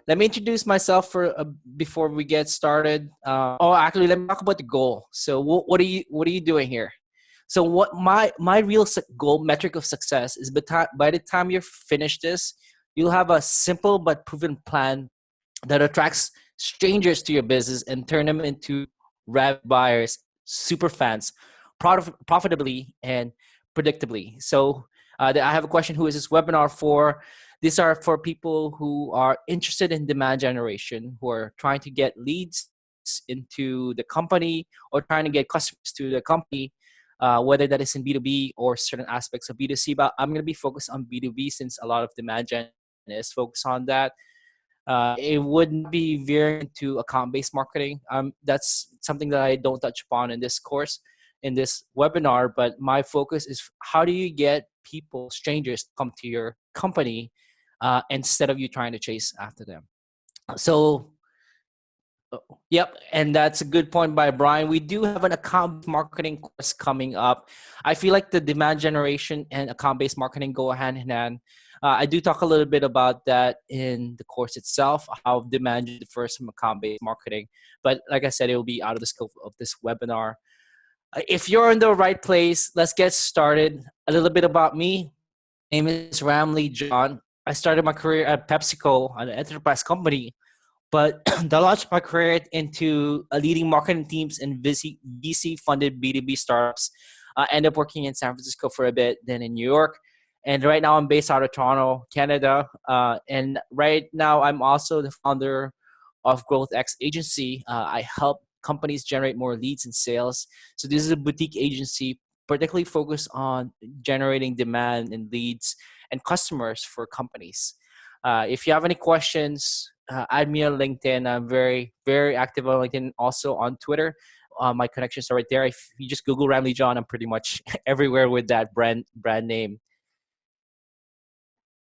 let me introduce myself before we get started. Actually, let me talk about the goal. So, what are you doing here? So, what my real goal metric of success is by the time you're finished this, you'll have a simple but proven plan that attracts strangers to your business and turn them into rev buyers, super fans, profitably and predictably. So I have a question. Who is this webinar for? These are for people who are interested in demand generation, who are trying to get leads into the company or trying to get customers to the company, whether that is in B2B or certain aspects of B2C. But I'm going to be focused on B2B since a lot of demand gen is focused on that. It wouldn't be veering into account-based marketing. That's something that I don't touch upon in this course, in this webinar, but my focus is how do you get people, strangers, to come to your company instead of you trying to chase after them. So, yep, and that's a good point by Brian. We do have an account marketing course coming up. I feel like the demand generation and account-based marketing go hand in hand. I do talk a little bit about that in the course itself, how demand differs from account-based marketing. But like I said, it will be out of the scope of this webinar. If you're in the right place, let's get started. A little bit about me. My name is Ramli John. I started my career at PepsiCo, an enterprise company, but I launched my career into leading marketing teams in VC-funded B2B startups. I ended up working in San Francisco for a bit, then in New York. And right now I'm based out of Toronto, Canada. And right now I'm also the founder of GrowthX Agency. I help companies generate more leads and sales. So this is a boutique agency, particularly focused on generating demand and leads and customers for companies. If you have any questions, add me on LinkedIn. I'm very, very active on LinkedIn, also on Twitter. My connections are right there. If you just Google Ramli John, I'm pretty much everywhere with that brand name.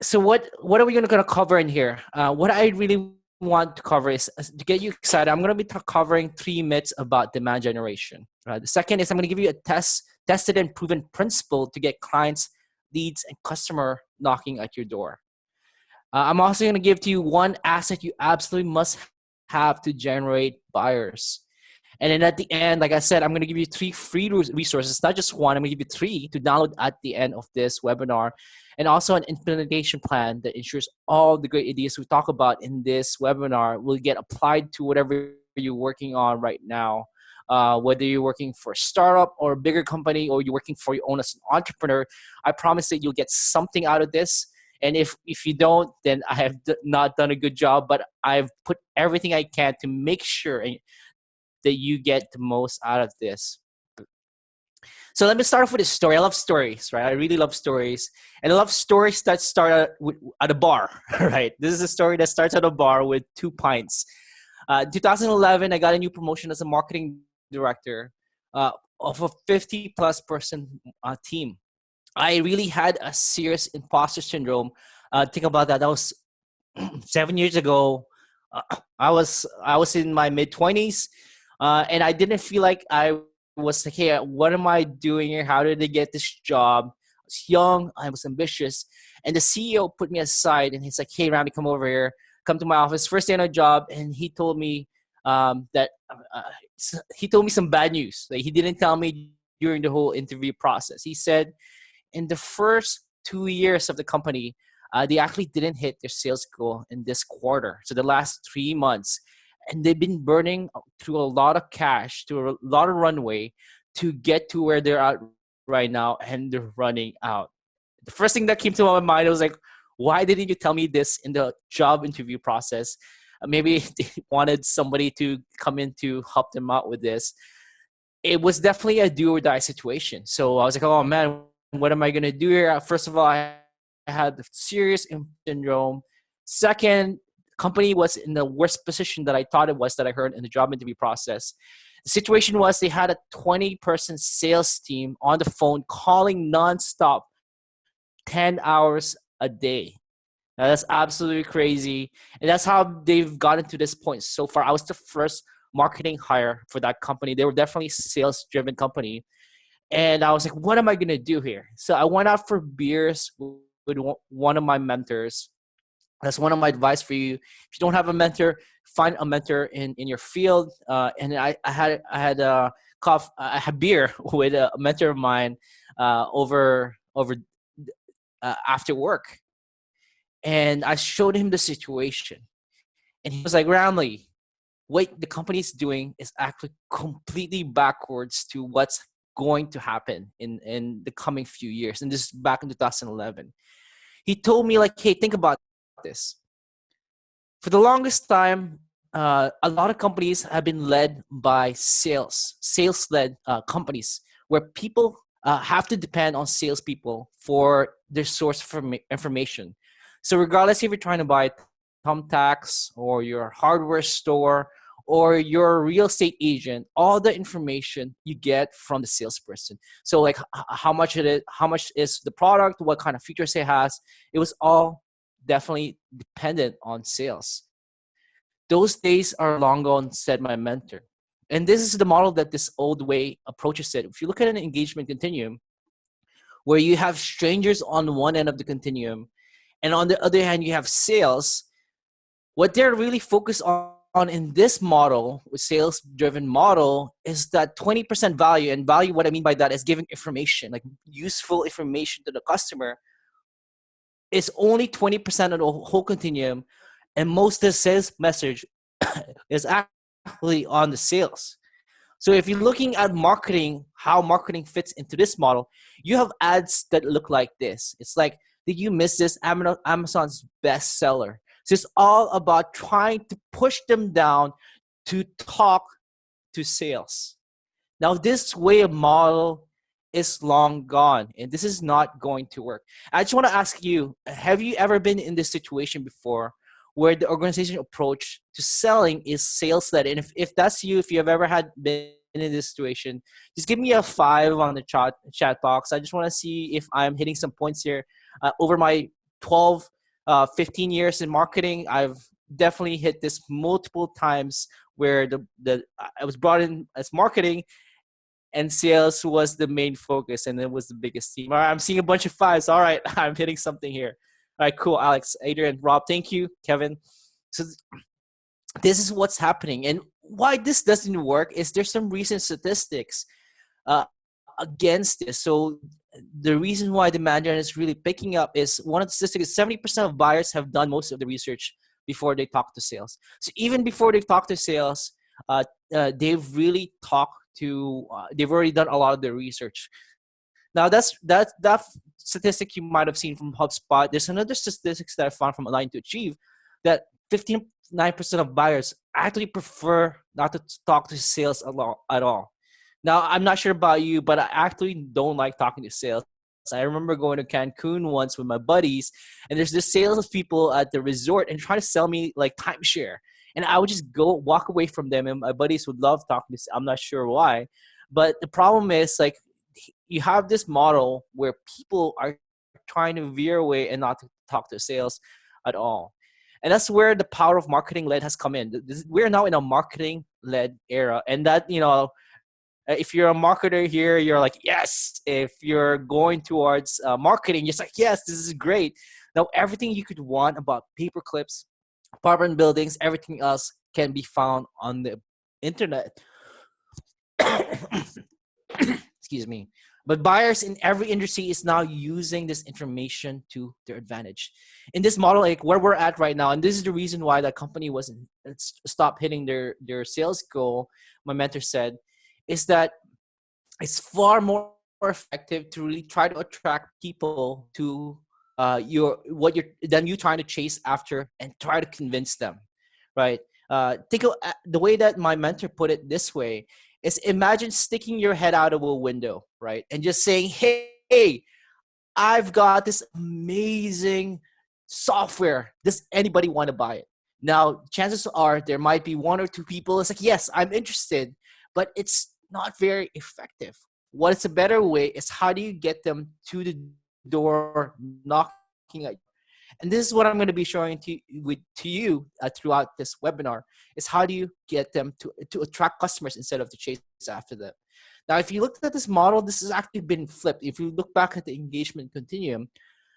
So what are we going to cover in here? What I really want to cover is to get you excited. I'm going to be covering 3 myths about demand generation. The second is I'm going to give you a tested and proven principle to get clients, leads, and customer knocking at your door. I'm also going to give to you 1 asset you absolutely must have to generate buyers. And then at the end, like I said, I'm going to give you 3 free resources, not just 1. I'm going to give you 3 to download at the end of this webinar. And also an implementation plan that ensures all the great ideas we talk about in this webinar will get applied to whatever you're working on right now. Whether you're working for a startup or a bigger company or you're working for your own as an entrepreneur, I promise that you'll get something out of this. And if you don't, then I have not done a good job, but I've put everything I can to make sure that you get the most out of this. So let me start off with a story. I love stories, right? I really love stories. And I love stories that start at a bar, right? This is a story that starts at a bar with 2 pints. 2011, I got a new promotion as a marketing director of a 50-plus person team. I really had a serious imposter syndrome. Think about that. That was 7 years ago. I was in my mid-20s, and I didn't feel like I was like, hey, what am I doing here? How did I get this job? I was young. I was ambitious. And the CEO put me aside, and he's like, hey, Rami, come over here. Come to my office. First day on a job, and he told me he told me some bad news. Like, he didn't tell me during the whole interview process. He said in the first 2 years of the company, they actually didn't hit their sales goal in this quarter. So the last 3 months. And they've been burning through a lot of cash, to a lot of runway to get to where they're at right now, and they're running out. The first thing that came to my mind was like, why didn't you tell me this in the job interview process? Maybe they wanted somebody to come in to help them out with this. It was definitely a do or die situation. So I was like, oh man, what am I going to do here? First of all, I had the serious syndrome. Second, company was in the worst position that I thought it was, that I heard in the job interview process. The situation was they had a 20-person sales team on the phone calling nonstop 10 hours a day. Now, that's absolutely crazy. And that's how they've gotten to this point so far. I was the first marketing hire for that company. They were definitely a sales-driven company. And I was like, what am I going to do here? So I went out for beers with one of my mentors. That's one of my advice for you. If you don't have a mentor, find a mentor in your field. And I had I had beer with a mentor of mine over after work, and I showed him the situation, and he was like, "Ramli, what the company's doing is actually completely backwards to what's going to happen in the coming few years." And this is back in 2011. He told me like, "Hey, think about this. For the longest time, a lot of companies have been led by sales-led companies, where people have to depend on salespeople for their source of information. So regardless if you're trying to buy thumbtacks or your hardware store or your real estate agent, all the information you get from the salesperson. So like how much it is, how much is the product, what kind of features it has. It was all definitely dependent on sales. Those days are long gone, said my mentor. And this is the model that this old way approaches it. If you look at an engagement continuum, where you have strangers on one end of the continuum, and on the other hand, you have sales, what they're really focused on in this model, with sales-driven model, is that 20% value. And value, what I mean by that is giving information, like useful information to the customer, is only 20% of the whole continuum, and most of the sales message is actually on the sales. So if you're looking at marketing, how marketing fits into this model, you have ads that look like this. It's like, did you miss this? Amazon's bestseller. So it's all about trying to push them down to talk to sales. Now, this way of model is long gone, and this is not going to work. I just want to ask you, have you ever been in this situation before where the organization approach to selling is sales-led? And if that's you, if you have ever been in this situation, just give me a 5 on the chat box. I just want to see if I'm hitting some points here. Over my 12, 15 years in marketing, I've definitely hit this multiple times where I was brought in as marketing, and sales was the main focus, and it was the biggest team. All right, I'm seeing a bunch of 5s. All right, I'm hitting something here. All right, cool. Alex, Adrian, Rob, thank you, Kevin. So this is what's happening. And why this doesn't work is there's some recent statistics against this. So the reason why demand gen is really picking up is, one of the statistics is 70% of buyers have done most of the research before they talk to sales. So even before they talk to sales, they've really talked to, they've already done a lot of their research. Now that statistic you might have seen from HubSpot. There's another statistics that I found from Align to Achieve, that 59% of buyers actually prefer not to talk to sales at all. Now, I'm not sure about you, but I actually don't like talking to sales. I remember going to Cancun once with my buddies, and there's this sales people at the resort and trying to sell me like timeshare. And I would just walk away from them, and my buddies would love talking to. I'm not sure why, but the problem is, like, you have this model where people are trying to veer away and not to talk to sales at all. And that's where the power of marketing led has come in. We're now in a marketing led era, and that, if you're a marketer here, you're like, yes. If you're going towards marketing, you're like, yes, this is great. Now, everything you could want about paper clips, apartment buildings, everything else can be found on the internet. Excuse me. But buyers in every industry is now using this information to their advantage. In this model, like where we're at right now, and this is the reason why that company wasn't stopped hitting their sales goal, my mentor said, is that it's far more effective to really try to attract people to than you trying to chase after and try to convince them, right? The way that my mentor put it this way is, imagine sticking your head out of a window, right? And just saying, hey, I've got this amazing software. Does anybody want to buy it? Now, chances are there might be 1 or 2 people. It's like, yes, I'm interested, but it's not very effective. What is a better way is, how do you get them to the door knocking at you? And this is what I'm going to be showing to you throughout this webinar, is how do you get them to attract customers instead of to chase after them. Now, if you looked at this model, this has actually been flipped. If you look back at the engagement continuum,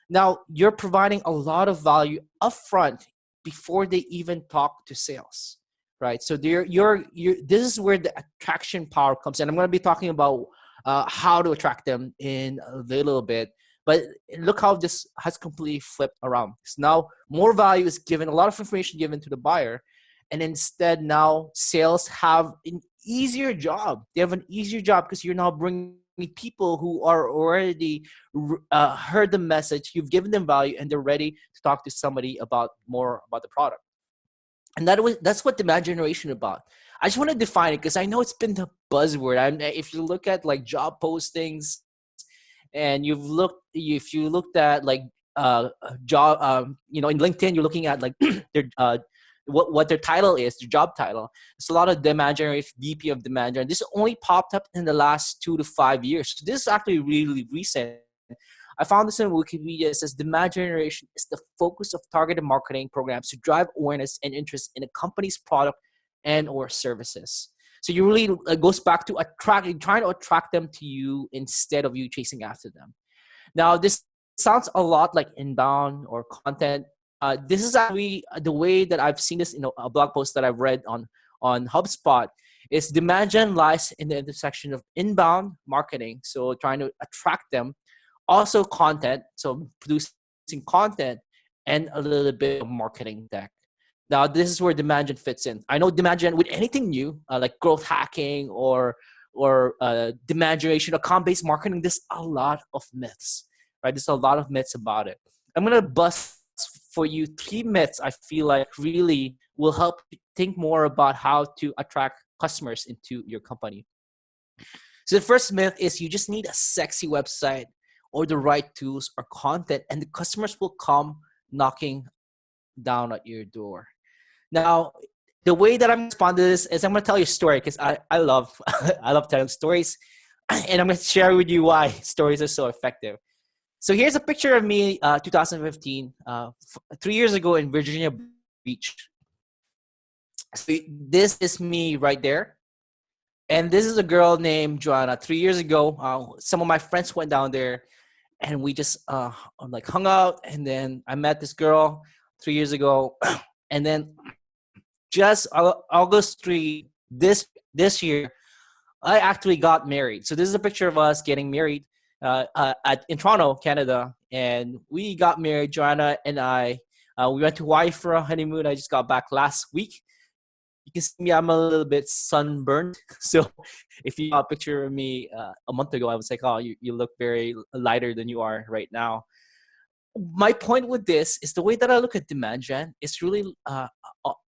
Now you're providing a lot of value upfront before they even talk to sales, right? So this is where the attraction power comes in. I'm going to be talking about how to attract them in a little bit, but look how this has completely flipped around. So now more value is given, a lot of information given to the buyer, and instead now sales have an easier job. They have an easier job because you're now bringing people who are already heard the message, you've given them value, and they're ready to talk to somebody about more about the product. And that's what demand generation about. I just want to define it because I know it's been the buzzword. If you look at like job postings, and if you looked at like job, in LinkedIn, you're looking at like their what their title is, their job title. It's a lot of demand generation, VP of demand generation. This only popped up in the last 2 to 5 years. So this is actually really recent. I found this in Wikipedia. It says demand generation is the focus of targeted marketing programs to drive awareness and interest in a company's product and or services. So you really, it goes back to trying to attract them to you instead of you chasing after them. Now, this sounds a lot like inbound or content. This is actually the way that I've seen this in a blog post that I've read on HubSpot. Is demand gen lies in the intersection of inbound marketing, so trying to attract them, also content, so producing content, and a little bit of marketing tech. Now, this is where demand gen fits in. I know demand gen with anything new, like growth hacking or demand generation, account-based marketing, there's a lot of myths, right? There's a lot of myths about it. I'm going to bust for you 3 myths I feel like really will help you think more about how to attract customers into your company. So the first myth is you just need a sexy website or the right tools or content, and the customers will come knocking down at your door. Now, the way that I'm going to respond to this is I'm going to tell you a story because I love I love telling stories, and I'm going to share with you why stories are so effective. So here's a picture of me, 2015, 3 years ago in Virginia Beach. So this is me right there. And this is a girl named Joanna. 3 years ago, some of my friends went down there and we just like hung out. And then I met this girl 3 years ago. And then just August 3 this year, I actually got married. So this is a picture of us getting married in Toronto, Canada. And we got married, Joanna and I. We went to Hawaii for a honeymoon. I just got back last week. You can see me, I'm a little bit sunburned. So if you saw a picture of me a month ago, I was like, oh, you look very lighter than you are right now. My point with this is the way that I look at demand gen. It's really,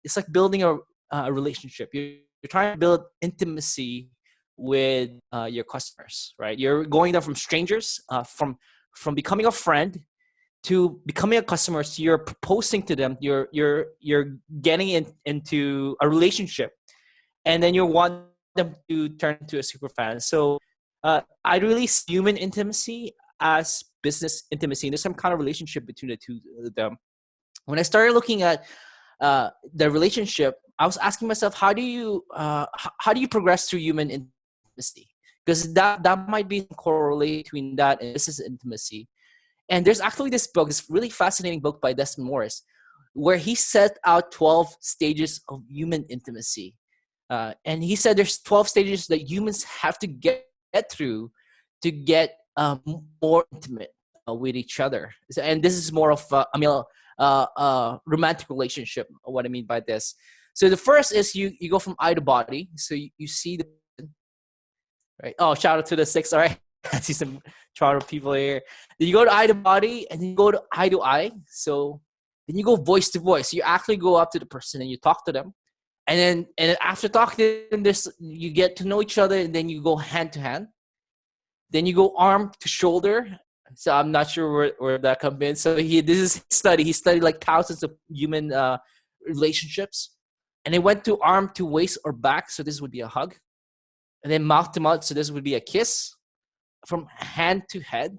it's like building a relationship. You're trying to build intimacy with your customers, right? You're going there from strangers, from becoming a friend to becoming a customer. So you're proposing to them, you're getting into a relationship, and then you want them to turn into a super fan. So I really see human intimacy as business intimacy, and there's some kind of relationship between the two of them. When I started looking at the relationship, I was asking myself, how do you progress through human intimacy? Because that might be correlated between that and business intimacy. And there's actually this book, this really fascinating book by Desmond Morris, where he set out 12 stages of human intimacy. And he said there's 12 stages that humans have to get through to get more intimate with each other. And this is more of a romantic relationship, what I mean by this. So the first is you go from eye to body. So you see the, right? Oh, shout out to the 6, all right? I see some Toronto people here. Then you go to eye to body, and then you go to eye. So then you go voice to voice. You actually go up to the person and you talk to them. And then after talking to them, you get to know each other, and then you go hand to hand. Then you go arm to shoulder. So I'm not sure where that comes in. So this is his study. He studied like thousands of human relationships. And it went to arm to waist or back. So this would be a hug. And then mouth to mouth. So this would be a kiss. From hand to head.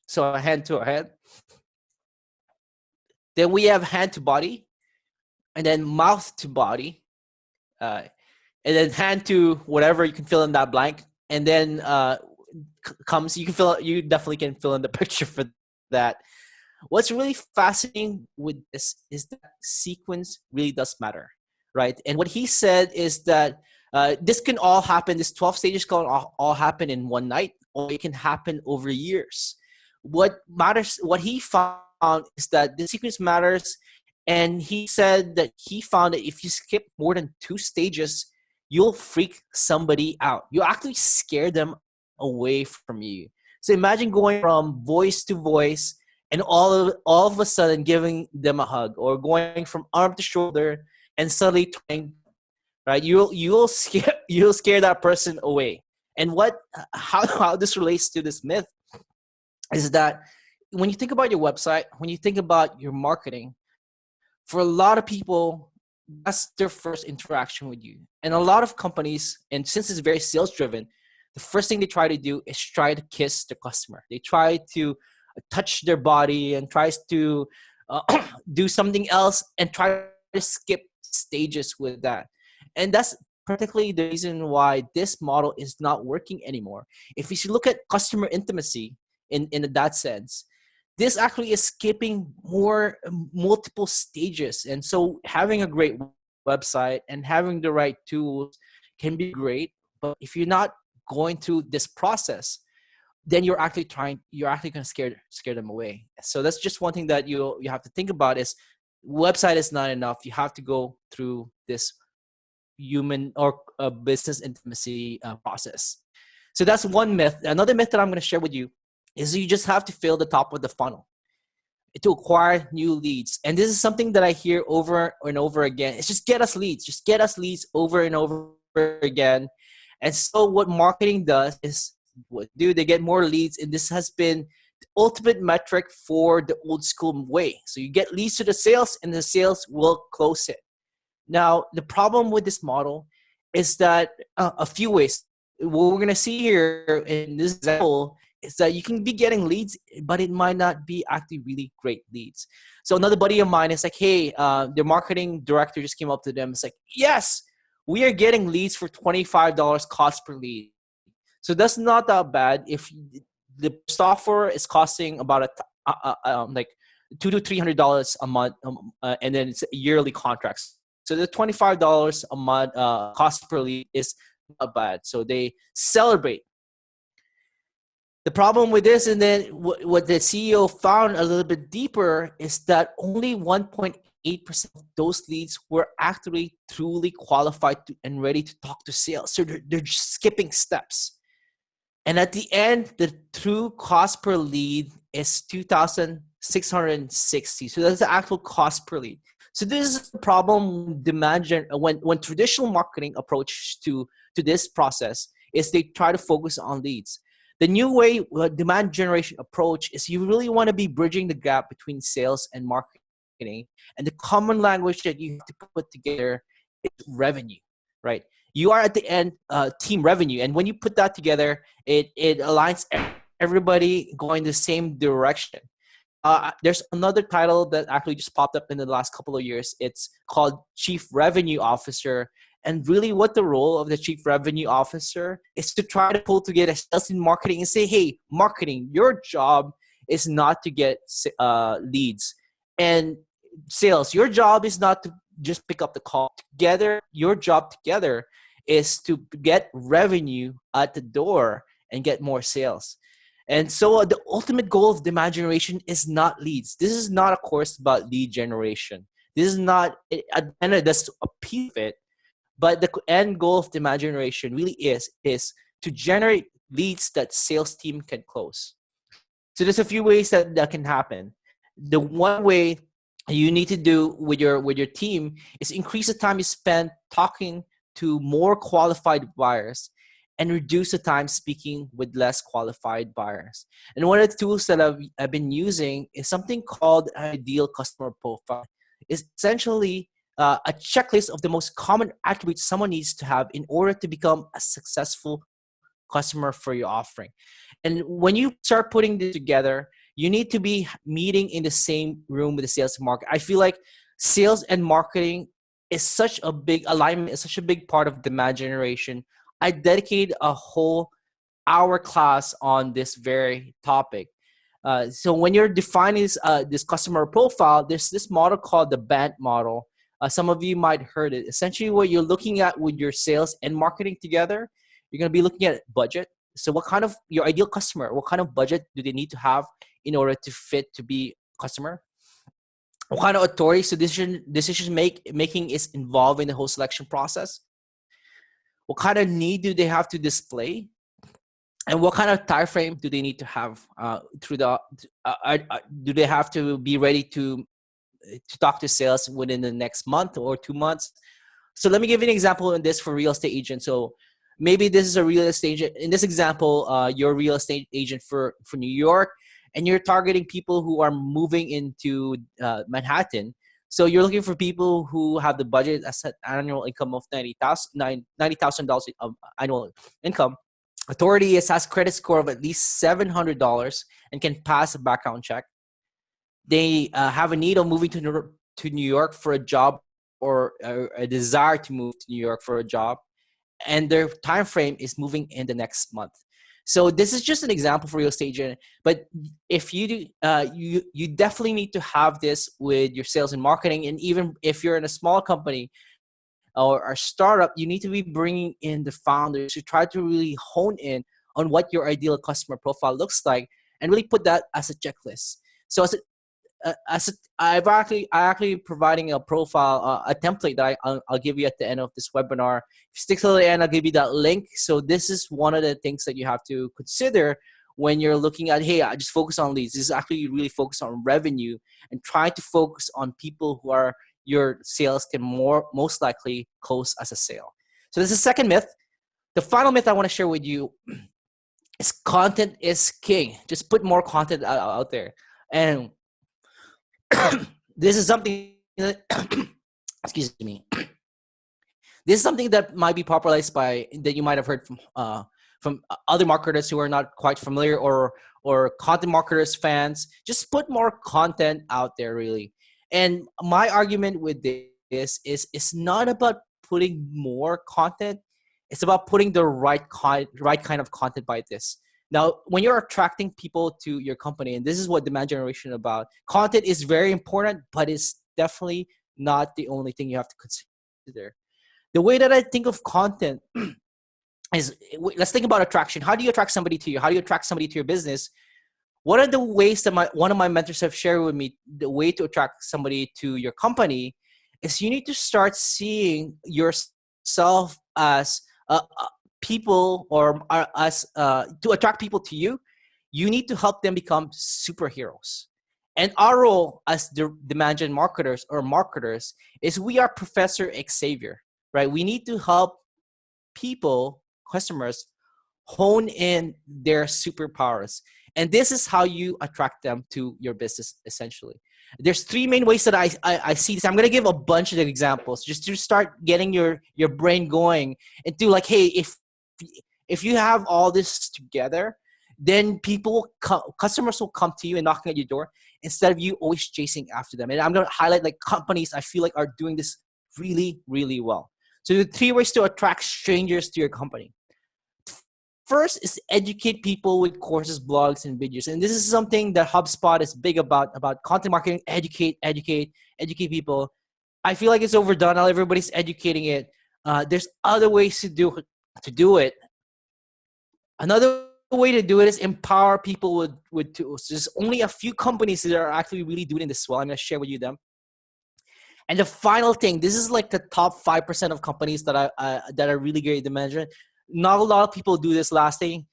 So a hand to a head. Then we have hand to body. And then mouth to body. And then hand to whatever, you can fill in that blank. And then you definitely can fill in the picture for that. What's really fascinating with this is that sequence really does matter, right? And what he said is that this can all happen, this 12 stages can all happen in one night, or it can happen over years. What matters, what he found is that the sequence matters. And he said that he found that if you skip more than 2 stages, you'll freak somebody out. You actually scare them away from you. So imagine going from voice to voice and all of a sudden giving them a hug, or going from arm to shoulder and suddenly trying, right? You'll scare that person away. And how this relates to this myth is that when you think about your website, when you think about your marketing, for a lot of people, that's their first interaction with you. And a lot of companies, and since it's very sales driven, the first thing they try to do is try to kiss the customer. They try to touch their body and tries to do something else and try to skip stages with that. And that's particularly the reason why this model is not working anymore. If you should look at customer intimacy in that sense, this actually is skipping multiple stages. And so having a great website and having the right tools can be great, but if you're not going through this process, then you're actually going to scare them away. So that's just one thing that you have to think about is website is not enough. You have to go through this human or business intimacy process. So that's one myth. Another myth that I'm going to share with you is you just have to fill the top of the funnel to acquire new leads. And this is something that I hear over and over again. It's just get us leads. Just get us leads over and over again. And so what marketing does is they get more leads. And this has been the ultimate metric for the old school way. So you get leads to the sales and the sales will close it. Now, the problem with this model is that a few ways. What we're going to see here in this example is that you can be getting leads, but it might not be actually really great leads. So another buddy of mine is like, hey, the marketing director just came up to them. It's like, yes, we are getting leads for $25 cost per lead. So that's not that bad. If the software is costing about like $200 to $300 a month, and then it's yearly contracts. So the $25 a month cost per lead is not bad. So they celebrate. The problem with this, and then what the CEO found a little bit deeper, is that only 1.8% of those leads were actually truly qualified and ready to talk to sales. So they're just skipping steps. And at the end, the true cost per lead is $2,660. So that's the actual cost per lead. So this is the problem when traditional marketing approach to this process is they try to focus on leads. The new way demand generation approach is you really want to be bridging the gap between sales and marketing. And the common language that you have to put together is revenue, right? You are at the end team revenue. And when you put that together, it aligns everybody going the same direction. There's another title that actually just popped up in the last couple of years. It's called Chief Revenue Officer. And really what the role of the Chief Revenue Officer is to try to pull together sales and marketing and say, hey, marketing, your job is not to get leads. And sales, your job is not to just pick up the call. Together, your job together is to get revenue at the door and get more sales. And so the ultimate goal of demand generation is not leads. This is not a course about lead generation. This is not, and that's a piece of it. But the end goal of demand generation really is to generate leads that sales team can close. So there's a few ways that can happen. The one way you need to do with your team is increase the time you spend talking to more qualified buyers and reduce the time speaking with less qualified buyers. And one of the tools that I've been using is something called Ideal Customer Profile. It's essentially a checklist of the most common attributes someone needs to have in order to become a successful customer for your offering. And when you start putting this together, you need to be meeting in the same room with the sales and market. I feel like sales and marketing is such a big alignment, is such a big part of demand generation. I dedicated a whole hour class on this very topic. So when you're defining this customer profile, there's this model called the band model. Some of you might heard it. Essentially, what you're looking at with your sales and marketing together, you're going to be looking at budget. So what kind of your ideal customer, what kind of budget do they need to have in order to fit to be a customer? What kind of authority, so decision making is involved in the whole selection process? What kind of need do they have to display? And what kind of time frame do they need to have do they have to be ready to talk to sales within the next month or 2 months? So let me give you an example in this for real estate agent. So maybe this is a real estate agent. In this example, you're a real estate agent for New York, and you're targeting people who are moving into Manhattan. So you're looking for people who have the budget as an annual income of $90,000 of annual income. Authority has credit score of at least $700 and can pass a background check. They have a need of moving to New York for a job, or a desire to move to New York for a job, and their time frame is moving in the next month. So this is just an example for real estate agent, but if you do, you definitely need to have this with your sales and marketing. And even if you're in a small company or a startup, you need to be bringing in the founders to try to really hone in on what your ideal customer profile looks like, and really put that as a checklist. So I actually providing a profile, a template that I'll give you at the end of this webinar. If you stick to the end, I'll give you that link. So this is one of the things that you have to consider when you're looking at, hey, I just focus on leads. This is actually really focused on revenue, and try to focus on people who are your sales can most likely close as a sale. So this is the second myth. The final myth I want to share with you is content is king. Just put more content out there. And this is something that, excuse me. This is something that might be popularized that you might have heard from other marketers who are not quite familiar, or content marketers fans. Just put more content out there, really. And my argument with this is it's not about putting more content. It's about putting the right kind of content by this. Now, when you're attracting people to your company, and this is what demand generation is about, content is very important, but it's definitely not the only thing you have to consider. The way that I think of content is, let's think about attraction. How do you attract somebody to you? How do you attract somebody to your business? What are the ways that one of my mentors have shared with me? The way to attract somebody to your company is you need to start seeing yourself as people, or as to attract people to you. You need to help them become superheroes. And our role as the demand gen marketers is we are Professor Xavier, right? We need to help people, customers, hone in their superpowers. And this is how you attract them to your business, essentially. There's three main ways that I see this. I'm going to give a bunch of examples just to start getting your brain going into, like, hey, if you have all this together, then customers will come to you and knocking at your door instead of you always chasing after them. And I'm going to highlight like companies I feel like are doing this really, really well. So the three ways to attract strangers to your company. First is educate people with courses, blogs, and videos. And this is something that HubSpot is big about content marketing. Educate people. I feel like it's overdone. Now everybody's educating it. There's other ways to do it. Another way to do it is empower people with tools. There's only a few companies that are actually really doing this well. I'm going to share with you them. And the final thing, this is like the top 5% of companies that are really great at management. Not a lot of people do this last thing,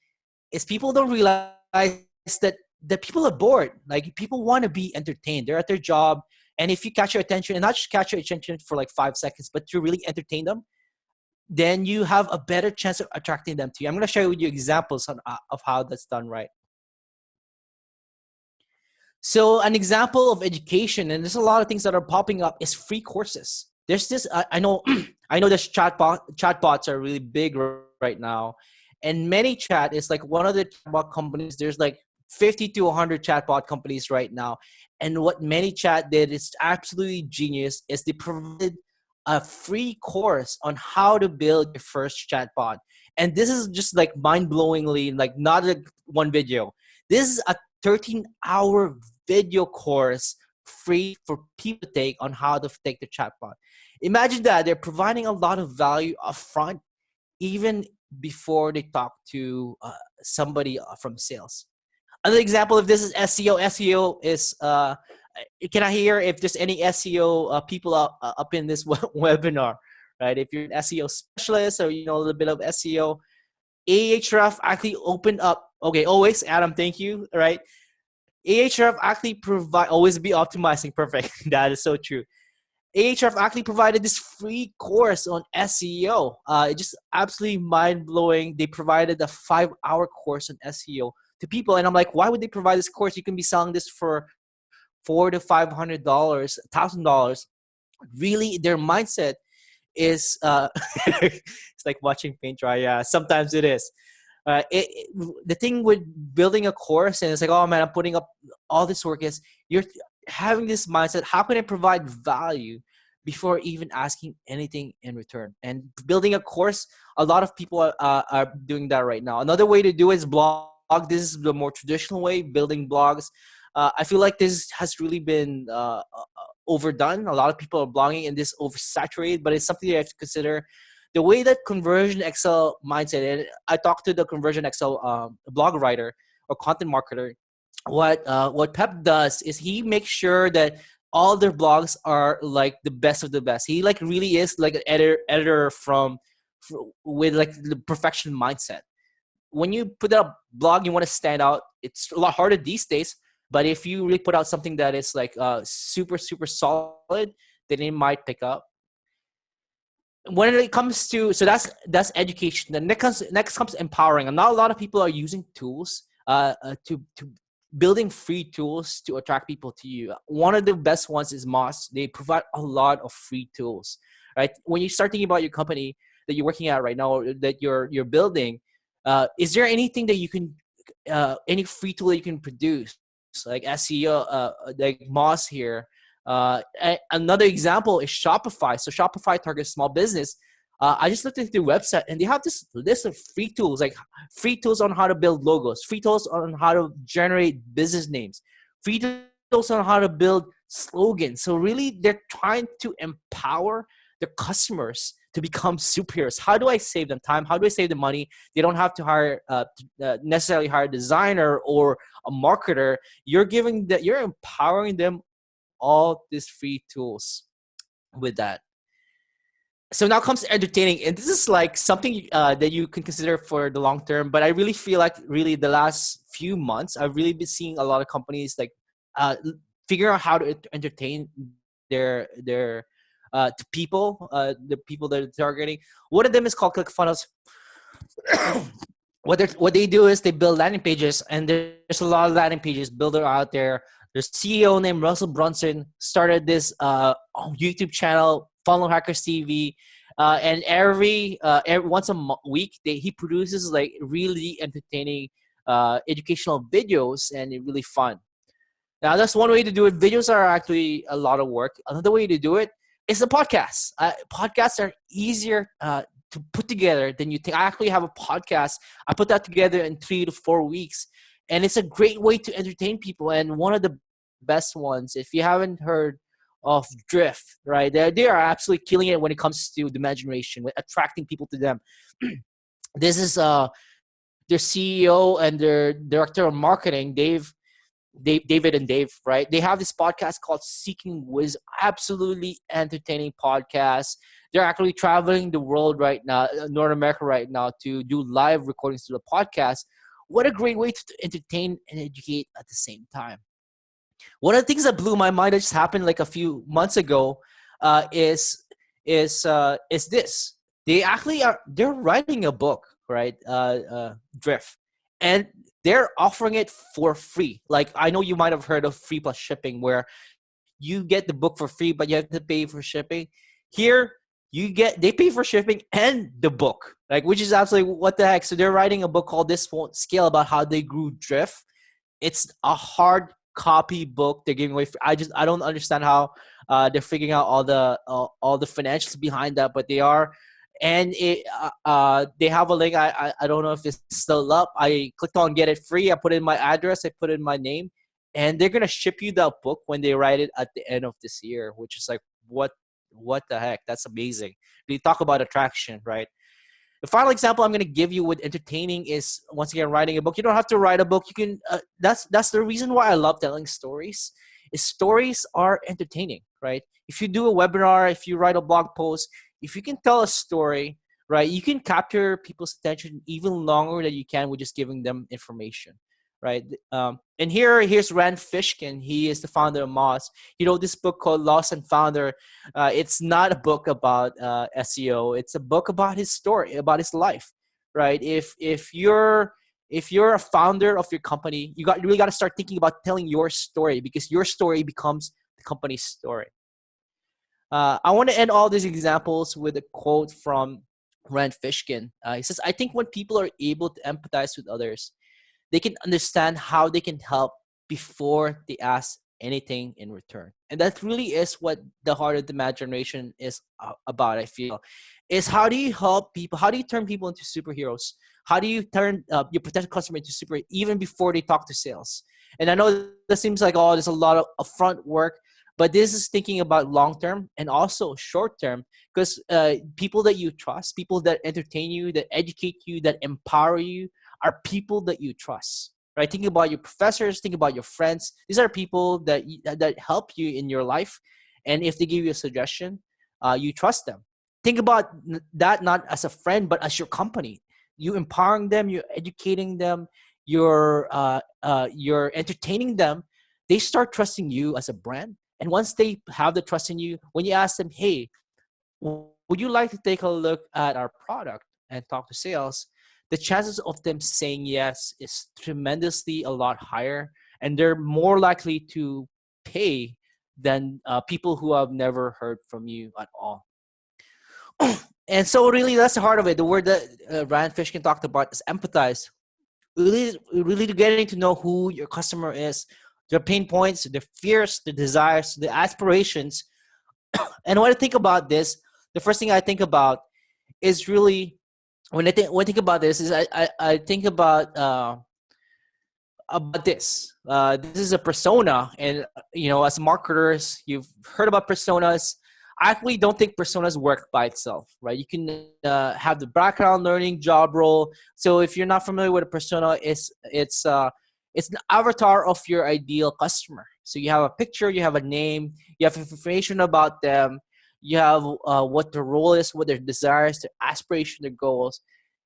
is people don't realize that people are bored. Like, people want to be entertained. They're at their job. And if you catch their attention, and not just catch their attention for like 5 seconds, but to really entertain them, then you have a better chance of attracting them to you. I'm going to share with you examples of how that's done right. So an example of education, and there's a lot of things that are popping up, is free courses. There's this, I know there's chatbots are really big right now. And ManyChat is like one of the chatbot companies. There's like 50 to 100 chatbot companies right now. And what ManyChat did is absolutely genius, is they provided a free course on how to build your first chatbot. And this is just like mind-blowingly, like not one video. This is a 13-hour video course free for people to take on how to take the chatbot. Imagine that they're providing a lot of value upfront, even before they talk to somebody from sales. Another example of this is SEO. SEO is can I hear if there's any SEO people up in this webinar, right? If you're an SEO specialist or you know a little bit of SEO, Ahref actually opened up. Okay, always Adam, thank you. Right, Ahref actually provide always be optimizing. Perfect. That is so true. Ahref actually provided this free course on SEO. It just absolutely mind blowing. They provided a 5-hour course on SEO to people, and I'm like, why would they provide this course? You can be selling this for $400 to $500, $1,000. Really, their mindset is it's like watching paint dry. Yeah, sometimes it is. The thing with building a course and it's like, oh man, I'm putting up all this work is you're having this mindset. How can I provide value before even asking anything in return? And building a course, a lot of people are doing that right now. Another way to do it is blog. This is the more traditional way, building blogs. I feel like this has really been overdone. A lot of people are blogging and this oversaturated, but it's something you have to consider. The way that Conversion XL mindset, and I talked to the Conversion XL blog writer or content marketer. What Pep does is he makes sure that all their blogs are like the best of the best. He like really is like an editor with like the perfection mindset. When you put out a blog, you want to stand out. It's a lot harder these days, but if you really put out something that is like super solid, then it might pick up. When it comes to that's education. The next comes empowering, and not a lot of people are using tools to building free tools to attract people to you. One of the best ones is Moz. They provide a lot of free tools, right? When you start thinking about your company that you're working at right now, or that you're building, is there anything that you can any free tool that you can produce, like SEO, like Moz here? Another example is Shopify. So Shopify targets small business. I just looked at their website and they have this list of free tools, like free tools on how to build logos, free tools on how to generate business names, free tools on how to build slogans. So really they're trying to empower their customers to become superheroes. How do I save them time? How do I save them money? They don't have to hire necessarily hire a designer or a marketer. You're empowering them all these free tools with that. So now comes entertaining, and this is like something that you can consider for the long term. But I really feel like really the last few months, I've really been seeing a lot of companies like figure out how to entertain their to people, the people that they're targeting. One of them is called ClickFunnels. What they do is they build landing pages, and there's a lot of landing pages builder out there. There's a CEO named Russell Brunson started this YouTube channel, Funnel Hackers TV, and every once a week he produces like really entertaining educational videos, and it's really fun. Now that's one way to do it. Videos are actually a lot of work. Another way to do it is the podcast. Podcasts are easier to put together than you think. I actually have a podcast. I put that together in 3 to 4 weeks. And it's a great way to entertain people. And one of the best ones, if you haven't heard of Drift, right? They are absolutely killing it when it comes to demand generation, with attracting people to them. This is their CEO and their director of marketing, David and Dave, right? They have this podcast called Seeking Wisdom. Absolutely entertaining podcast. They're actually traveling the world right now, North America right now, to do live recordings to the podcast. What a great way to entertain and educate at the same time. One of the things that blew my mind that just happened like a few months ago is this. They're writing a book, right? Drift, and they're offering it for free. Like, I know you might have heard of free plus shipping, where you get the book for free, but you have to pay for shipping. Here, they pay for shipping and the book, like, which is absolutely what the heck. So they're writing a book called This Won't Scale, about how they grew Drift. It's a hard copy book they're giving away. I don't understand how they're figuring out all the financials behind that, but they are. and they have a link. I don't know if it's still up. I clicked on get it free. I put in my address. I put in my name, and they're gonna ship you that book when they write it at the end of this year, which is like what the heck? That's amazing. We talk about attraction, right? The final example I'm going to give you with entertaining is, once again, writing a book. You don't have to write a book. You can. That's the reason why I love telling stories. Is stories are entertaining, right? If you do a webinar, if you write a blog post, if you can tell a story, right, you can capture people's attention even longer than you can with just giving them information, right? And here's Rand Fishkin. He is the founder of Moz. He wrote this book called Lost and Founder. It's not a book about SEO. It's a book about his story, about his life, right? If you're a founder of your company, you really got to start thinking about telling your story, because your story becomes the company's story. I want to end all these examples with a quote from Rand Fishkin. He says, "I think when people are able to empathize with others, they can understand how they can help before they ask anything in return." And that really is what the heart of demand generation is about, I feel. Is how do you help people? How do you turn people into superheroes? How do you turn your potential customer into super even before they talk to sales? And I know that seems like, oh, there's a lot of upfront work, but this is thinking about long-term and also short-term, because people that you trust, people that entertain you, that educate you, that empower you, are people that you trust, right? Think about your professors, think about your friends. These are people that help you in your life. And if they give you a suggestion, you trust them. Think about that not as a friend, but as your company. You empowering them, you're educating them, you're entertaining them. They start trusting you as a brand. And once they have the trust in you, when you ask them, hey, would you like to take a look at our product and talk to sales, the chances of them saying yes is tremendously a lot higher, and they're more likely to pay than people who have never heard from you at all. And so really that's the heart of it. The word that Rand Fishkin talked about is empathize. Really getting to know who your customer is, their pain points, their fears, their desires, their aspirations. And when I think about this, the first thing I think about is really, when I think about this, is I think about this. This is a persona, and as marketers, you've heard about personas. I actually don't think personas work by itself, right? You can have the background learning job role. So if you're not familiar with a persona, it's an avatar of your ideal customer. So you have a picture, you have a name, you have information about them, you have what their role is, what their desires, their aspiration, their goals.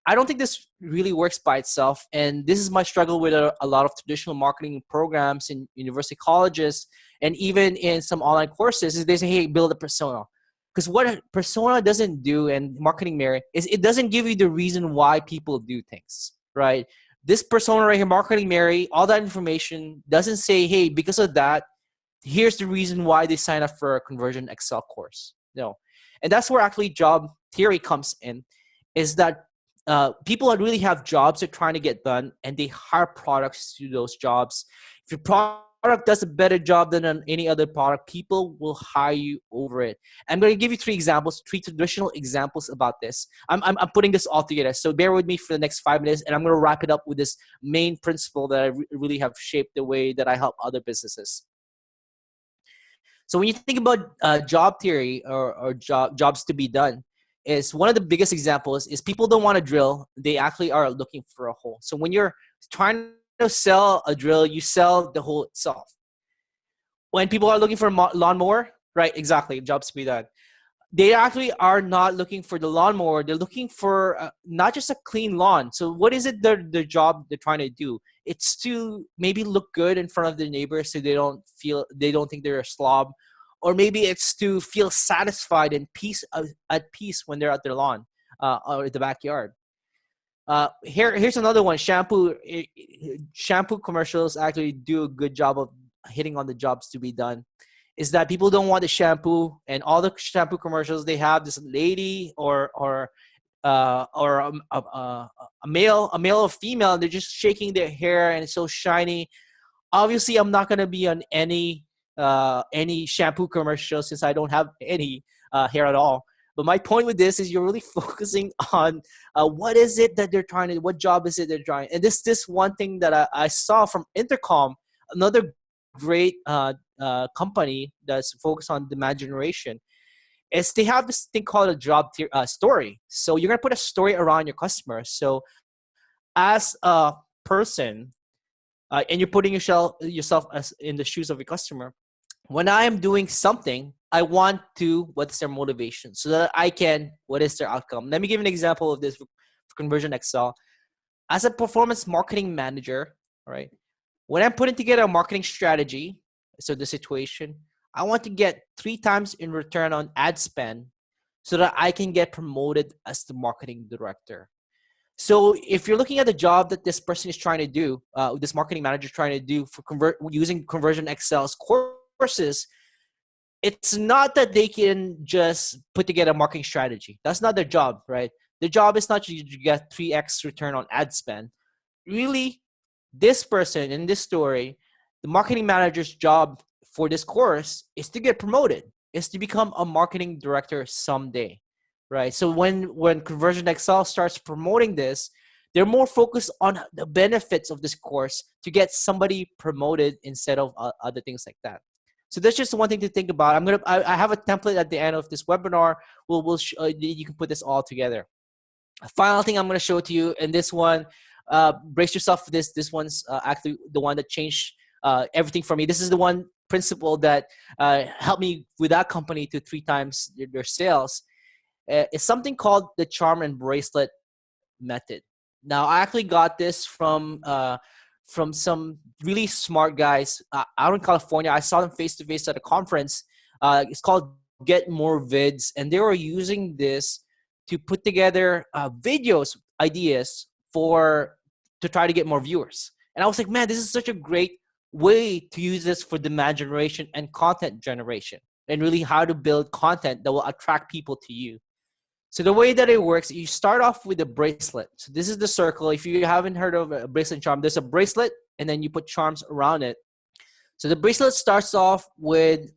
I don't think this really works by itself. And this is my struggle with a lot of traditional marketing programs in university colleges, and even in some online courses, is they say, hey, build a persona. Because what a persona doesn't do, and marketing Mary, is it doesn't give you the reason why people do things, right? This persona right here, marketing Mary, all that information doesn't say, hey, because of that, here's the reason why they sign up for a conversion Excel course. No. And that's where actually job theory comes in, is that people really have jobs they're trying to get done, and they hire products to do those jobs. If your product does a better job than any other product, people will hire you over it. I'm going to give you three traditional examples about this. I'm putting this all together, so bear with me for the next 5 minutes, and I'm going to wrap it up with this main principle that I really have shaped the way that I help other businesses. So when you think about job theory or jobs to be done, is one of the biggest examples is people don't want to drill. They actually are looking for a hole. So when you're trying to sell a drill, you sell the hole itself. When people are looking for a lawnmower, right? Exactly. Jobs to be done. They actually are not looking for the lawnmower. They're looking for not just a clean lawn. So what is it their job they're trying to do? It's to maybe look good in front of their neighbors, so they don't think they're a slob. Or maybe it's to feel satisfied and at peace when they're at their lawn or the backyard. Here's another one. Shampoo commercials actually do a good job of hitting on the jobs to be done. Is that people don't want the shampoo, and all the shampoo commercials, they have this lady or a male or female, and they're just shaking their hair and it's so shiny. Obviously, I'm not gonna be on any shampoo commercial, since I don't have any hair at all. But my point with this is you're really focusing on what is it that they're trying to, what job is it they're trying. And this one thing that I saw from Intercom, another great company that's focused on demand generation, is they have this thing called a story. So you're gonna put a story around your customer. So as a person, and you're putting yourself as in the shoes of your customer. When I am doing something, I want to, what's their motivation so that I can, what is their outcome? Let me give an example of this for Conversion Excel. As a performance marketing manager, right? When I'm putting together a marketing strategy, so the situation, I want to get 3 times in return on ad spend so that I can get promoted as the marketing director. So if you're looking at the job that this person is trying to do, this marketing manager is trying to do for using Conversion Excel's courses, it's not that they can just put together a marketing strategy. That's not their job, right? Their job is not to get 3x return on ad spend. Really, this person in this story, the marketing manager's job for this course is to get promoted, is to become a marketing director someday. Right. So when Conversion Excel starts promoting this, they're more focused on the benefits of this course to get somebody promoted instead of other things like that. So that's just one thing to think about. I have a template at the end of this webinar. You can put this all together. Final thing I'm going to show to you, and this one, brace yourself for this. This one's actually the one that changed everything for me. This is the one principle that helped me with that company to 3 times their sales. It's something called the Charm and Bracelet Method. Now, I actually got this from some really smart guys out in California. I saw them face to face at a conference. It's called Get More Vids, and they were using this to put together videos, ideas to try to get more viewers. And I was like, man, this is such a great way to use this for demand generation and content generation, and really how to build content that will attract people to you. So the way that it works, you start off with a bracelet. So this is the circle. If you haven't heard of a bracelet charm, there's a bracelet and then you put charms around it. So the bracelet starts off with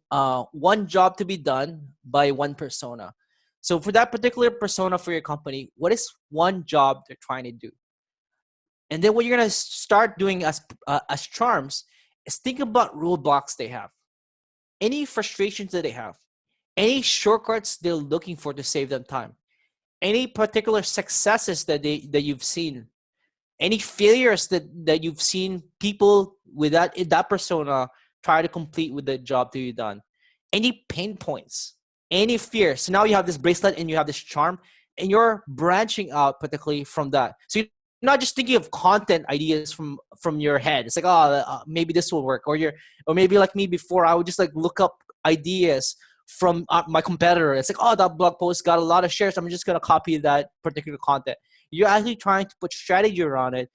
one job to be done by one persona. So for that particular persona for your company, what is one job they're trying to do? And then what you're going to start doing as charms is think about roadblocks they have, any frustrations that they have, any shortcuts they're looking for to save them time, any particular successes that you've seen, any failures that you've seen people with that persona try to complete with the job to be done, any pain points, any fear. So now you have this bracelet and you have this charm, and you're branching out particularly from that. So you're not just thinking of content ideas from your head. It's like, maybe this will work, or maybe like me before, I would just like look up ideas from my competitor. It's like, that blog post got a lot of shares, I'm just going to copy that particular content. You're actually trying to put strategy around it,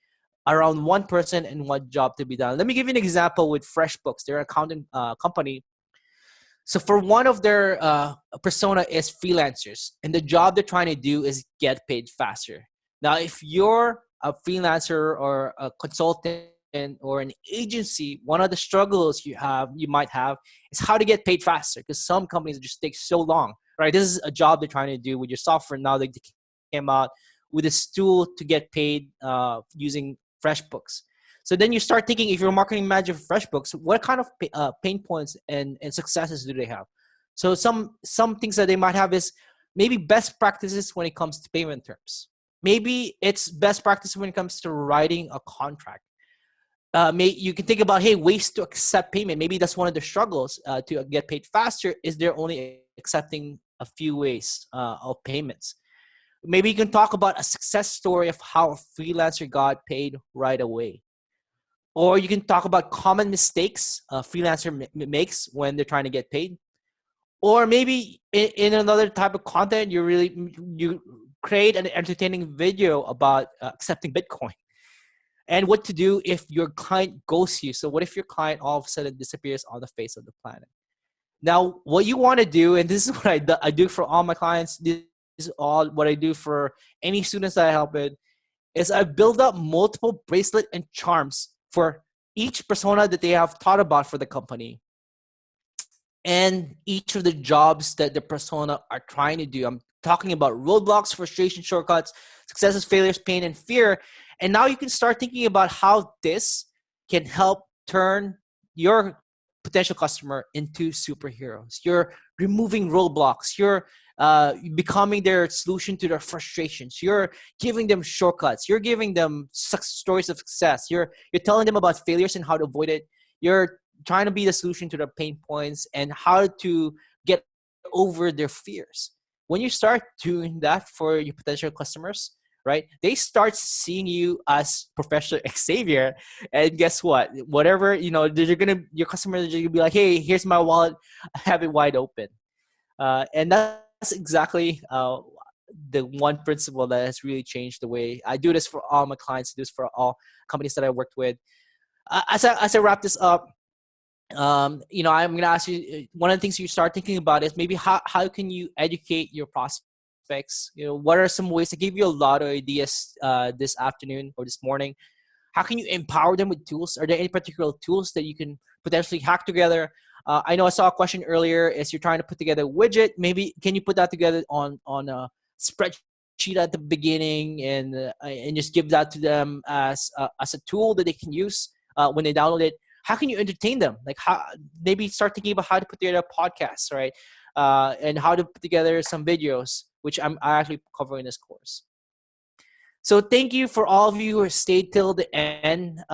around one person and one job to be done. Let me give you an example with FreshBooks. They're an accounting company. So for one of their persona is freelancers, and the job they're trying to do is get paid faster. Now, if you're a freelancer or a consultant or an agency, one of the struggles you might have is how to get paid faster, because some companies just take so long, right? This is a job they're trying to do with your software. Now they came out with this tool to get paid using FreshBooks. So then you start thinking, if you're a marketing manager for FreshBooks, what kind of pain points and successes do they have? So some things that they might have is maybe best practices when it comes to payment terms. Maybe it's best practice when it comes to writing a contract. You can think about, ways to accept payment. Maybe that's one of the struggles to get paid faster, is they're only accepting a few ways of payments. Maybe you can talk about a success story of how a freelancer got paid right away. Or you can talk about common mistakes a freelancer makes when they're trying to get paid. Or maybe in another type of content, you create an entertaining video about accepting Bitcoin. And what to do if your client ghosts you. So what if your client all of a sudden disappears on the face of the planet? Now, what you want to do, and this is what I do for all my clients, this is all what I do for any students that I help with, is I build up multiple bracelet and charms for each persona that they have thought about for the company. and each of the jobs that the persona are trying to do. I'm talking about roadblocks, frustration, shortcuts, successes, failures, pain, and fear. And now you can start thinking about how this can help turn your potential customer into superheroes. You're removing roadblocks. You're becoming their solution to their frustrations. You're giving them shortcuts. You're giving them stories of success. You're telling them about failures and how to avoid it. You're trying to be the solution to their pain points and how to get over their fears. When you start doing that for your potential customers, right, they start seeing you as Professor Xavier. And guess what? Whatever, your customers are gonna be like, hey, here's my wallet, I have it wide open. And that's exactly the one principle that has really changed the way I do this for all my clients, do this for all companies that I worked with. As I wrap this up, I'm going to ask you, one of the things you start thinking about is maybe how can you educate your prospects? What are some ways? I gave you a lot of ideas this afternoon or this morning. How can you empower them with tools? Are there any particular tools that you can potentially hack together? I know I saw a question earlier, is you're trying to put together a widget. Maybe can you put that together on a spreadsheet at the beginning and just give that to them as a tool that they can use when they download it? How can you entertain them? Like, how maybe start thinking about how to put together podcasts, right? And how to put together some videos, which I actually cover in this course. So thank you for all of you who stayed till the end.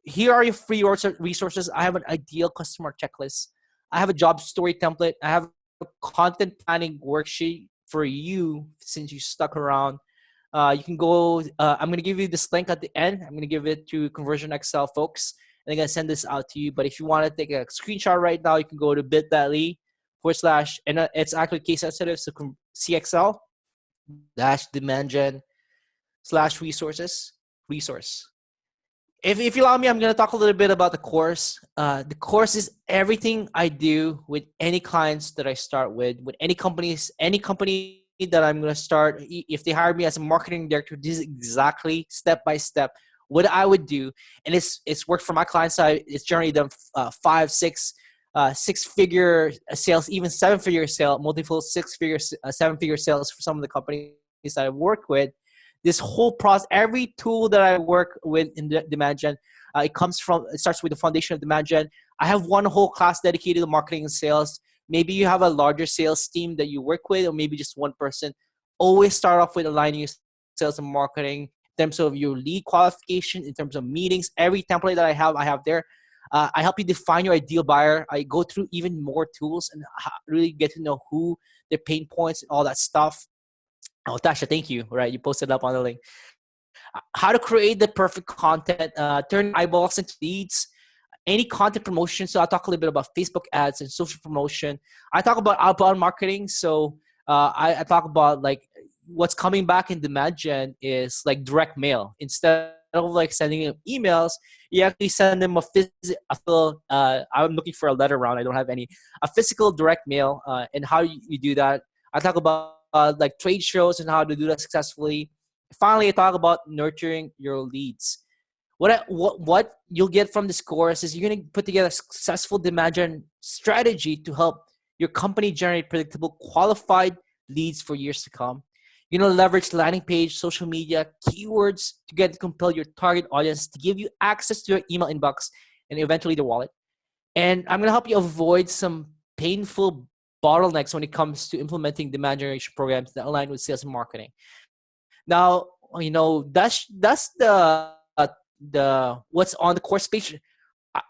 Here are your free resources. I have an ideal customer checklist. I have a job story template. I have a content planning worksheet for you since you stuck around. You can go, I'm going to give you this link at the end. I'm going to give it to Conversion XL folks. And I'm going to send this out to you. But if you want to take a screenshot right now, you can go to bit.ly / and it's actually case sensitive. So CXL demand gen /resource. If you allow me, I'm going to talk a little bit about the course. The course is everything I do with any clients that I start with any company that I'm going to start. If they hire me as a marketing director, this is exactly step by step what I would do. And it's worked for my client side. It's generally done 5, 6, 6-figure sales, even 7-figure sale, multiple 6-figure, 7-figure sales for some of the companies that I've worked with. This whole process, every tool that I work with in the demand gen, it starts with the foundation of demand gen. I have one whole class dedicated to marketing and sales. Maybe you have a larger sales team that you work with, or maybe just one person. Always start off with aligning your sales and marketing in terms of your lead qualification, in terms of meetings. Every template that I have there. I help you define your ideal buyer. I go through even more tools and really get to know who, their pain points, and all that stuff. Oh, Tasha, thank you. Right, you posted up on the link. How to create the perfect content, turn eyeballs into leads, any content promotion. So I'll talk a little bit about Facebook ads and social promotion. I talk about outbound marketing. So I talk about like what's coming back in demand gen is like direct mail. Instead of like sending them emails, you actually send them a physical, I'm looking for a letter round. I don't have any. A physical direct mail and how you do that. I talk about like trade shows and how to do that successfully. Finally, I talk about nurturing your leads. What you'll get from this course is you're going to put together a successful demand gen strategy to help your company generate predictable, qualified leads for years to come. You're going to leverage landing page, social media, keywords to compel your target audience to give you access to your email inbox and eventually their wallet. And I'm going to help you avoid some painful bottlenecks when it comes to implementing demand generation programs that align with sales and marketing. Now, that's the what's on the course page.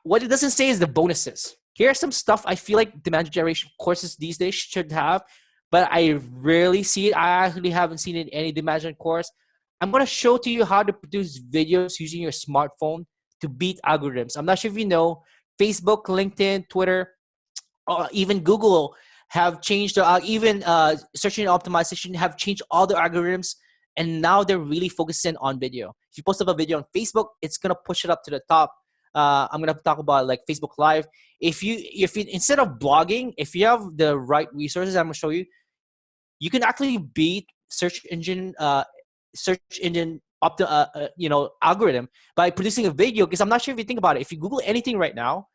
What it doesn't say is the bonuses. Here's some stuff I feel like demand generation courses these days should have, but I rarely see it. I actually haven't seen it in any demand gen course. I'm going to show to you how to produce videos using your smartphone to beat algorithms. I'm not sure if you know, Facebook, LinkedIn, Twitter, even Google have changed, even search engine optimization have changed all the algorithms, and now they're really focusing on video. If you post up a video on Facebook, it's gonna push it up to the top. I'm gonna talk about like Facebook Live. If you instead of blogging, if you have the right resources, I'm gonna show you, you can actually beat search engine algorithm by producing a video. Because I'm not sure if you think about it, if you Google anything right now,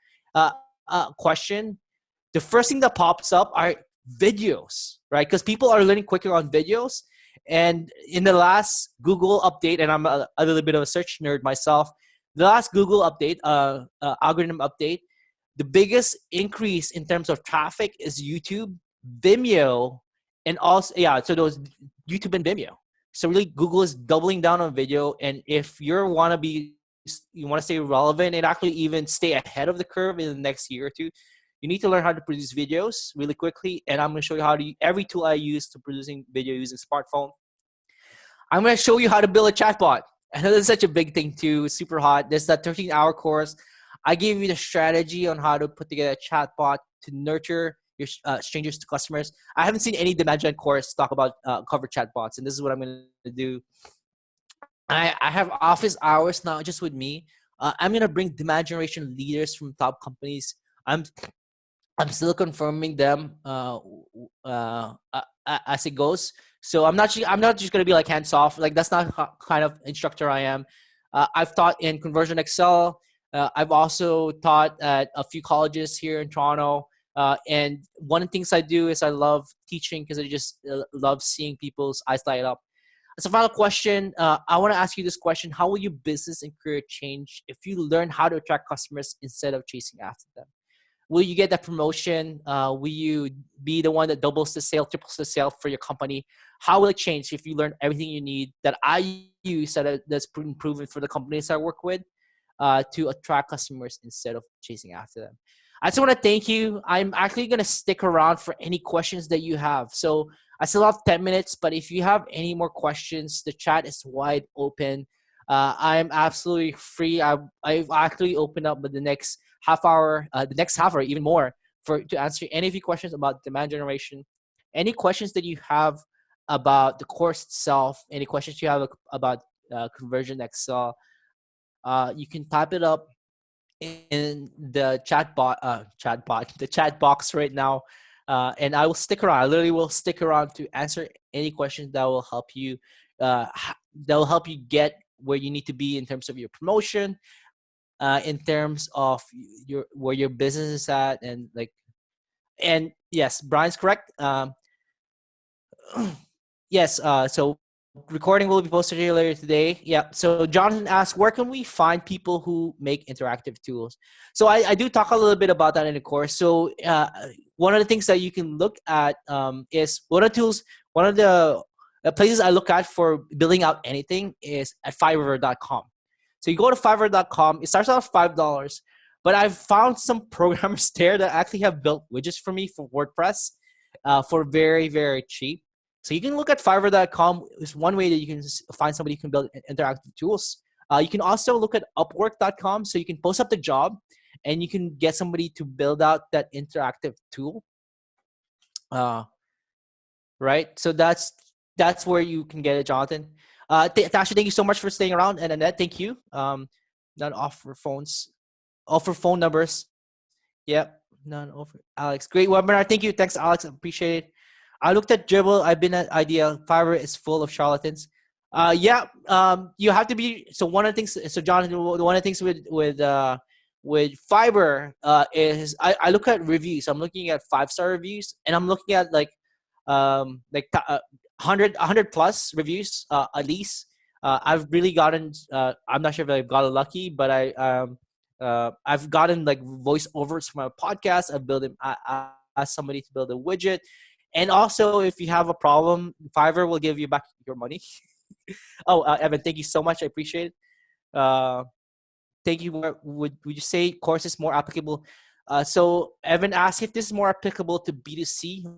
question, the first thing that pops up are videos, right? Because people are learning quicker on videos. And in the last Google update, and I'm a little bit of a search nerd myself, the last Google update, algorithm update, the biggest increase in terms of traffic is YouTube, Vimeo, and also, yeah, so those YouTube and Vimeo. So really Google is doubling down on video. And if you want to stay relevant and actually even stay ahead of the curve in the next year or two, you need to learn how to produce videos really quickly. And I'm going to show you how to every tool I use to producing video using smartphone. I'm going to show you how to build a chatbot. I know that's such a big thing too, super hot. There's that 13-hour course. I gave you the strategy on how to put together a chatbot to nurture your strangers to customers. I haven't seen any demand gen course talk about cover chatbots, and this is what I'm going to do. I have office hours now just with me. I'm going to bring demand generation leaders from top companies. I'm still confirming them as it goes. So I'm not just gonna be like hands off. Like that's not kind of instructor I am. I've taught in Conversion Excel. I've also taught at a few colleges here in Toronto. And one of the things I do is I love teaching because I just love seeing people's eyes light up. As a final question, I want to ask you this question: how will your business and career change if you learn how to attract customers instead of chasing after them? Will you get that promotion? Will you be the one that doubles the sale, triples the sale for your company? How will it change if you learn everything you need that I use that's proven for the companies I work with to attract customers instead of chasing after them? I just want to thank you. I'm actually going to stick around for any questions that you have. So I still have 10 minutes, but if you have any more questions, the chat is wide open. I'm absolutely free. I've actually opened up with the next half hour, even more, to answer any of your questions about demand generation, any questions that you have about the course itself, any questions you have about Conversion Excel. You can type it up in the the chat box right now, and I will stick around. I literally will stick around to answer any questions that will help you. Get where you need to be in terms of your promotion, in terms of where your business is at, and yes, Brian's correct. Yes, so recording will be posted here later today. Yeah. So Jonathan asked, where can we find people who make interactive tools? So I do talk a little bit about that in the course. So one of the things that you can look at is one of the places I look at for building out anything is at Fiverr.com. So you go to Fiverr.com. It starts off $5, but I've found some programmers there that actually have built widgets for me for WordPress for very, very cheap. So you can look at Fiverr.com. It's one way that you can find somebody who can build interactive tools. You can also look at Upwork.com. So you can post up the job and you can get somebody to build out that interactive tool. Right. So that's where you can get it, Jonathan. Tasha, thank you so much for staying around. And Annette, thank you. Not offer phone numbers. Yep. None offer. Alex, great webinar. Thank you. Thanks, Alex. I appreciate it. I looked at Dribble. I've been at Idea. Fiverr is full of charlatans. Yeah. You have to be. So one of the things. So Jonathan, one of the things with Fiverr is I look at reviews. I'm looking at 5-star reviews, and I'm looking at 100 plus reviews at least. I've really gotten. I'm not sure if I've gotten lucky, but I've gotten like voiceovers from a podcast. I've built I asked somebody to build a widget. And also, if you have a problem, Fiverr will give you back your money. Oh, Evan, thank you so much. I appreciate it. Thank you. Would you say course is more applicable? So Evan asked if this is more applicable to B2C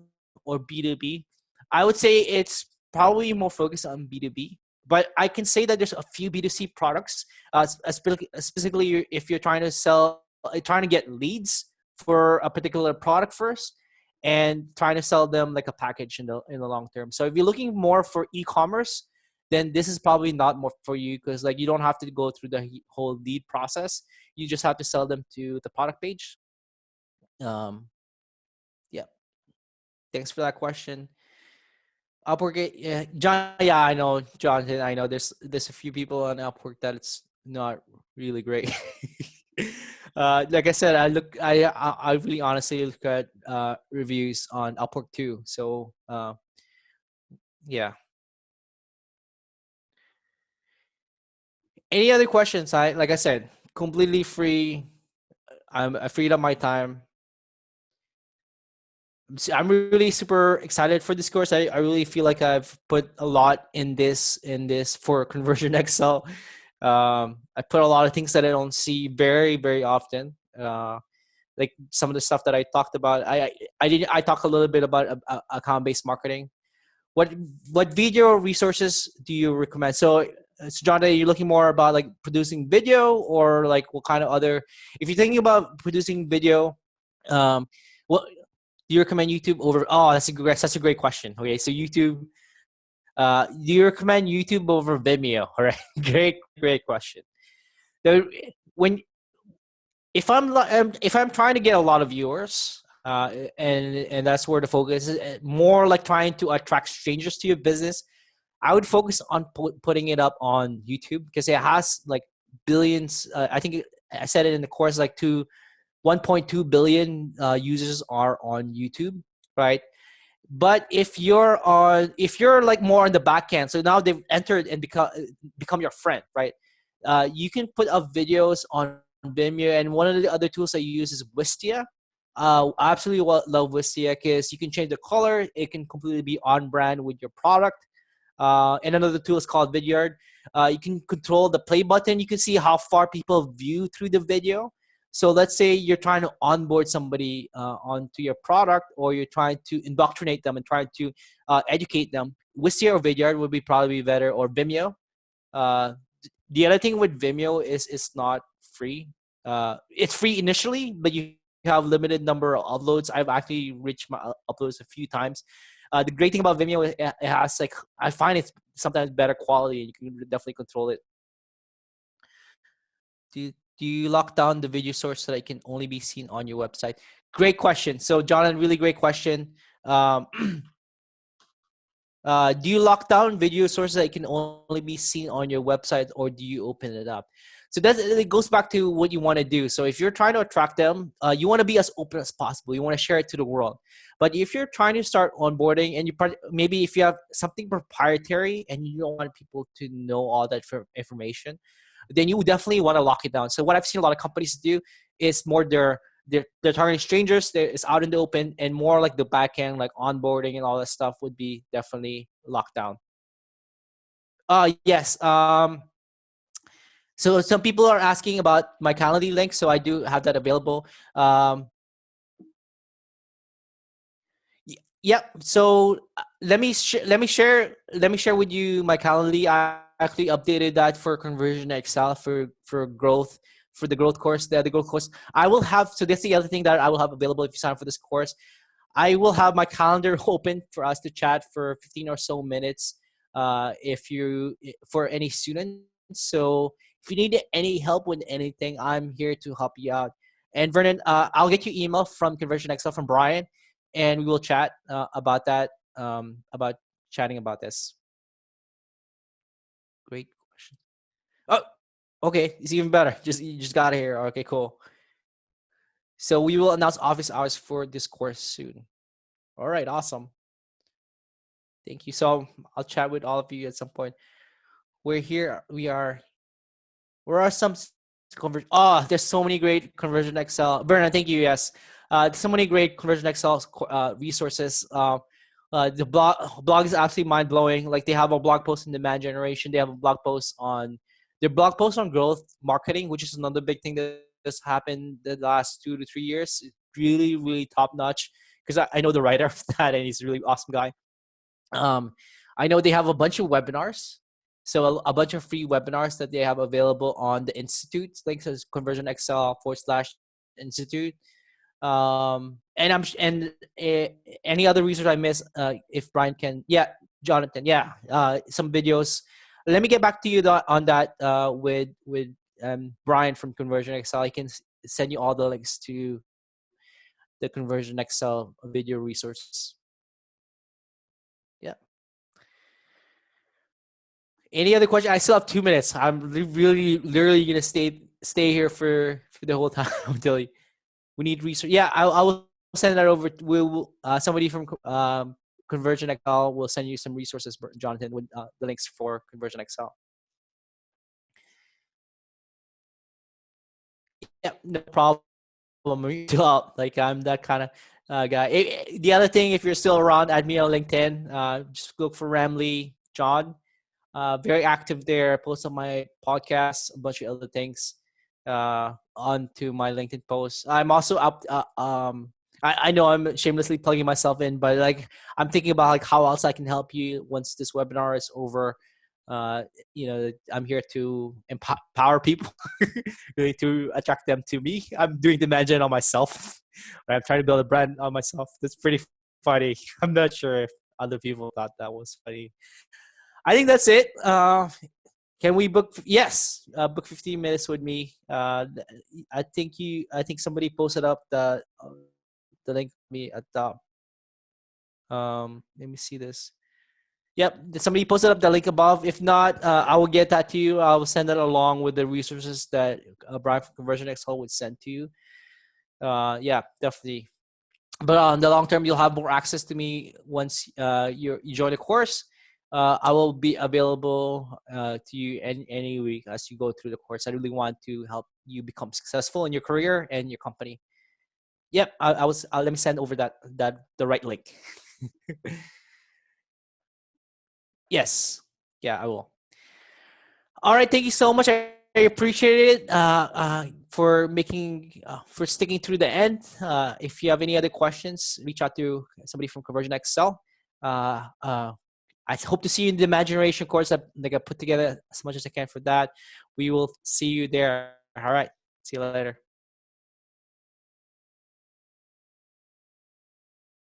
or B2B. I would say it's probably more focused on B2B. But I can say that there's a few B2C products, specifically if you're trying to get leads for a particular product first, and trying to sell them like a package in the long term. So if you're looking more for e-commerce, then this is probably not more for you, because like you don't have to go through the whole lead process. You just have to sell them to the product page. Yeah. Thanks for that question. Upwork, yeah, John. Yeah, I know, Jonathan. I know there's a few people on Upwork that it's not really great. Like I said, I really honestly look at reviews on Upwork too. So yeah. Any other questions? Like I said, completely free. I freed up my time. I'm really super excited for this course. I really feel like I've put a lot in this for Conversion Excel. I put a lot of things that I don't see very often. Like some of the stuff that I talked about. I talked a little bit about account based marketing. What what video resources do you recommend? So John, are you looking more about like producing video, or like what kind of other? If you're thinking about producing video, what do you recommend YouTube over? Oh, that's a great question. Okay, so YouTube. Do you recommend YouTube over Vimeo? All right, great question. So when if I'm trying to get a lot of viewers, and that's where the focus is, more like trying to attract strangers to your business, I would focus on putting it up on YouTube because it has like billions. I think I said it in the course, like 1.2 billion users are on YouTube, right? But if you're like more on the back end, so now they've entered and become your friend, right? You can put up videos on Vimeo, and one of the other tools that you use is Wistia. I absolutely love Wistia because you can change the color. It can completely be on brand with your product. And another tool is called Vidyard. You can control the play button. You can see how far people view through the video. So let's say you're trying to onboard somebody onto your product, or you're trying to indoctrinate them and trying to educate them. Wistia or Vidyard would be probably better, or Vimeo. Uh, the other thing with Vimeo is it's not free. It's free initially, but you have limited number of uploads. I've actually reached my uploads a few times. The great thing about Vimeo is it has like, I find it's sometimes better quality, and you can definitely control it. Do you lock down the video source so that it can only be seen on your website? Great question. So, John, really great question. Um, do you lock down video sources that can only be seen on your website, or do you open it up? So that it goes back to what you want to do. So if you're trying to attract them, you want to be as open as possible. You want to share it to the world. But if you're trying to start onboarding, and maybe if you have something proprietary and you don't want people to know all that information, then you definitely want to lock it down. So what I've seen a lot of companies do is more they're targeting strangers. It's out in the open, and more like the back end, like onboarding and all that stuff, would be definitely locked down. Yes. So some people are asking about my Calendly link, so I do have that available. Yep. So let me share with you my Calendly. I actually updated that for Conversion Excel for growth, for the growth course. The growth course I will have. So that's the other thing that I will have available if you sign up for this course. I will have my calendar open for us to chat for 15 or so minutes. If you for any students. So if you need any help with anything, I'm here to help you out. And Vernon, I'll get you email from Conversion Excel from Brian, and we will chat about that, about chatting about this. Great question. Oh, okay, it's even better. You just got here. Okay, cool. So we will announce office hours for this course soon. All right, awesome. Thank you. So I'll chat with all of you at some point. We're here. Where are some conversion? Oh, there's so many great Conversion Excel. Vernon, thank you. Yes, so many great Conversion Excel resources. The blog is absolutely mind blowing. Like, they have a blog post in demand generation. They have a blog post on their blog post on growth marketing, which is another big thing that has happened the last 2 to 3 years. It's really top notch, because I know the writer of that, and he's a really awesome guy. I know they have a bunch of webinars. So a bunch of free webinars that they have available on the Institute. Link says Conversion Excel /Institute. Any other research I miss, if Brian can, yeah, Jonathan, yeah, some videos. Let me get back to you on that with Brian from Conversion Excel. I can send you all the links to the Conversion Excel video resources. Yeah. Any other question? I still have 2 minutes. I'm really literally gonna stay stay here for the whole time until we need research. Yeah, I will send that over. We'll somebody from Conversion Excel will send you some resources, Jonathan, with the links for Conversion Excel. Yeah, no problem. Like I'm that kind of guy. The other thing, if you're still around, add me on LinkedIn. Just look for Ramli John. Very active there. Post on my podcast, a bunch of other things onto my LinkedIn posts. I'm also up. I know I'm shamelessly plugging myself in, but like I'm thinking about like how else I can help you once this webinar is over. Uh, I'm here to empower people, really to attract them to me. I'm doing the management on myself. I'm trying to build a brand on myself. That's pretty funny. I'm not sure if other people thought that was funny. I think that's it. Can we book? Yes, book 15 minutes with me. I think somebody posted up the link for me at the. Let me see this. Yep, somebody posted up the link above. If not, I will get that to you. I will send that along with the resources that Brian from Conversion XL would send to you. Yeah, definitely. But on the long term, you'll have more access to me once you join the course. I will be available to you any week as you go through the course. I really want to help you become successful in your career and your company. Yep, let me send over the right link. Yes, yeah, I will. All right, thank you so much. I appreciate it for sticking through the end. If you have any other questions, reach out to somebody from Conversion XL. I hope to see you in the Imagination course. I put together as much as I can for that. We will see you there. All right. See you later.